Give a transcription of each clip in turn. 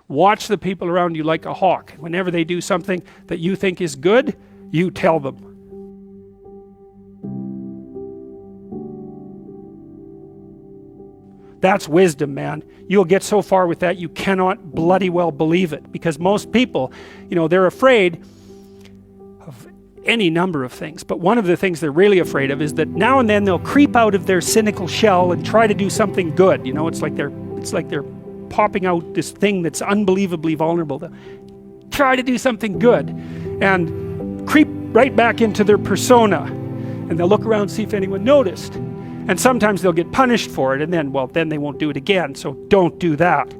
Watch the people around you like a hawk. Whenever they do something that you think is good, you tell them. That's wisdom, man. You'll get so far with that you cannot bloody well believe it, because most people, they're afraid of any number of things, but one of the things they're really afraid of is that now and then they'll creep out of their cynical shell and try to do something good. It's like they're popping out this thing that's unbelievably vulnerable. They'll try to do something good and creep right back into their persona, and they'll look around and see if anyone noticed. And sometimes they'll get punished for it, and then they won't do it again, so don't do that.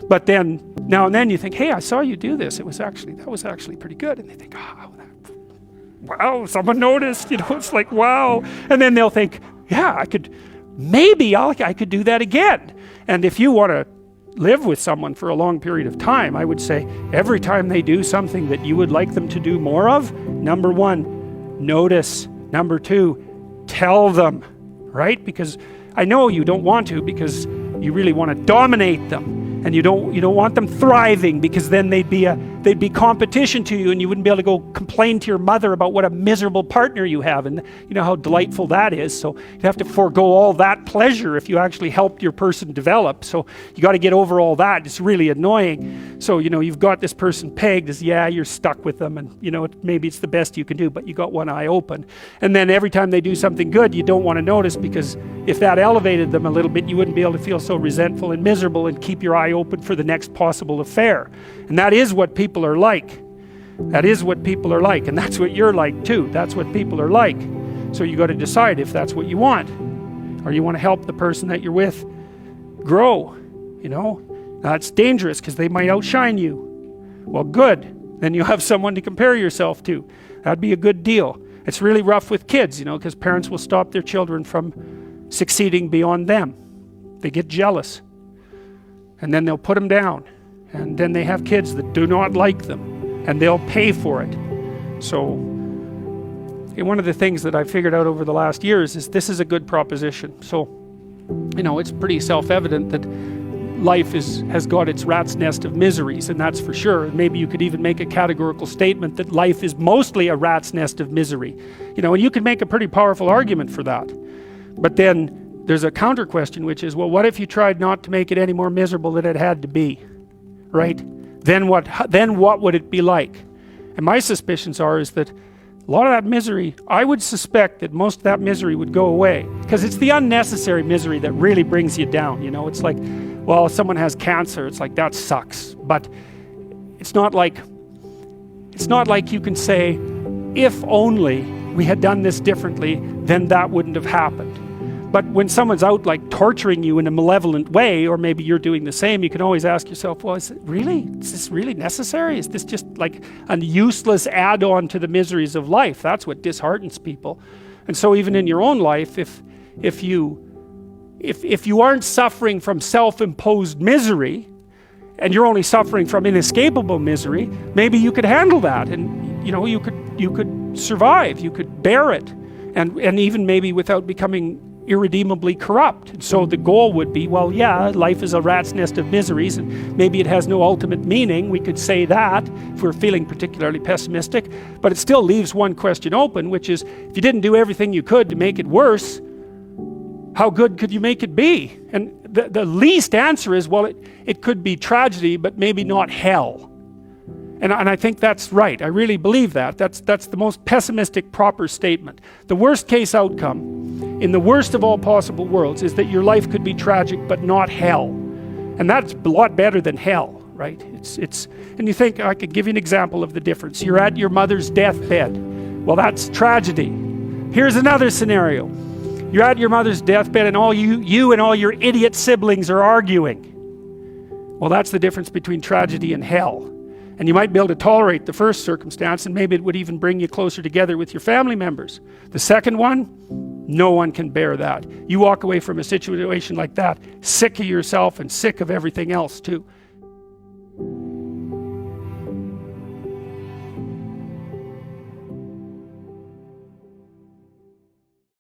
But then, now and then you think, hey, I saw you do this. That was actually pretty good. And they think, wow, someone noticed. It's like, wow. And then they'll think, yeah, I could do that again. And if you want to live with someone for a long period of time, I would say every time they do something that you would like them to do more of, number one, notice. Number two, tell them. Right? Because I know you don't want to, because you really want to dominate them, and you don't want them thriving, because then they'd be competition to you, and you wouldn't be able to go complain to your mother about what a miserable partner you have, and you know how delightful that is. So you have to forego all that pleasure if you actually helped your person develop. So you got to get over all that. It's really annoying. So you've got this person pegged as, yeah, you're stuck with them, and maybe it's the best you can do, but you got one eye open. And then every time they do something good, you don't want to notice, because if that elevated them a little bit, you wouldn't be able to feel so resentful and miserable and keep your eye open for the next possible affair. And that is what people are like. That is what people are like, and that's what you're like too. That's what people are like. So you got to decide if that's what you want, or you want to help the person that you're with grow. That's dangerous, because they might outshine you. Well, good. Then you have someone to compare yourself to. That'd be a good deal. It's really rough with kids, because parents will stop their children from succeeding beyond them. They get jealous, and then they'll put them down, and then they have kids that do not like them, and they'll pay for it. So one of the things that I figured out over the last years is this is a good proposition. So it's pretty self-evident that life has got its rat's nest of miseries, and that's for sure. Maybe you could even make a categorical statement that life is mostly a rat's nest of misery. And you can make a pretty powerful argument for that. But then there's a counter question, which is, well, what if you tried not to make it any more miserable than it had to be? Right? Then what would it be like? And my suspicions is that a lot of that misery, I would suspect that most of that misery would go away, because it's the unnecessary misery that really brings you down. It's like, well, if someone has cancer, it's like, that sucks. But it's not like you can say, if only we had done this differently, then that wouldn't have happened. But when someone's out like torturing you in a malevolent way, or maybe you're doing the same, you can always ask yourself, well, is this really necessary? Is this just like a useless add-on to the miseries of life? That's what disheartens people. And so even in your own life, if you aren't suffering from self-imposed misery, and you're only suffering from inescapable misery, maybe you could handle that, and you could survive, you could bear it, and even maybe without becoming irredeemably corrupt. And so the goal would be, well, yeah, life is a rat's nest of miseries, and maybe it has no ultimate meaning. We could say that if we're feeling particularly pessimistic, but it still leaves one question open, which is, if you didn't do everything you could to make it worse, how good could you make it be? And the least answer is, well, it could be tragedy, but maybe not hell. And I think that's right. I really believe that. That's the most pessimistic, proper statement. The worst case outcome, in the worst of all possible worlds, is that your life could be tragic, but not hell. And that's a lot better than hell, right? And you think, I could give you an example of the difference. You're at your mother's deathbed. Well, that's tragedy. Here's another scenario. You're at your mother's deathbed, and all you and all your idiot siblings are arguing. Well, that's the difference between tragedy and hell. And you might be able to tolerate the first circumstance, and maybe it would even bring you closer together with your family members. The second one, no one can bear that. You walk away from a situation like that sick of yourself and sick of everything else too.